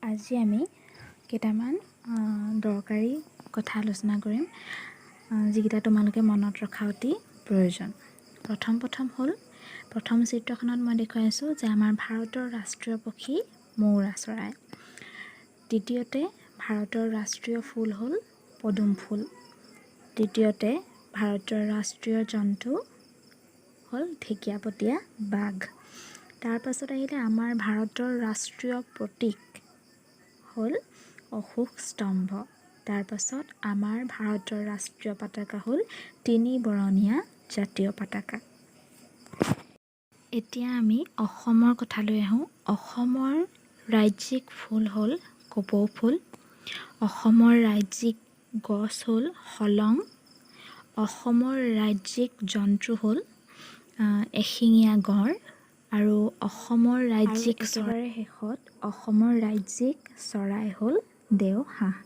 আজি আমি কেইটামান দৰকাৰী কথা আলোচনা কৰিম যিকেইটা তোমালোকে মনত ৰখা অতি প্ৰয়োজন। প্ৰথম হ'ল প্ৰথম চিত্ৰখনত মই দেখুৱাই আছোঁ যে আমাৰ ভাৰতৰ ৰাষ্ট্ৰীয় পক্ষী মৌৰা চৰাই। দ্বিতীয়তে ভাৰতৰ ৰাষ্ট্ৰীয় ফুল হ'ল পদুম ফুল। তৃতীয়তে ভাৰতৰ ৰাষ্ট্ৰীয় জন্তু হ'ল ঢেকীয়াপতীয়া বাঘ। তাৰ পাছত আহিলে আমাৰ ভাৰতৰ ৰাষ্ট্ৰীয় প্ৰতীক হ'ল অশোক স্তম্ভ। তাৰ পাছত আমাৰ ভাৰতৰ ৰাষ্ট্ৰীয় পতাকা হ'ল তিনি বৰণীয়া জাতীয় পতাকা। এতিয়া আমি অসমৰ কথালৈ আহোঁ। অসমৰ ৰাজ্যিক ফুল হ'ল কপৌ ফুল। অসমৰ ৰাজ্যিক গছ হ'ল হলং। অসমৰ ৰাজ্যিক জন্তু হ'ল এশিঙীয়া গঁড় আৰু অসমৰ ৰাজ্যিক একেবাৰে শেষত অসমৰ ৰাজ্যিক চৰাই হ'ল দেওহাঁহ।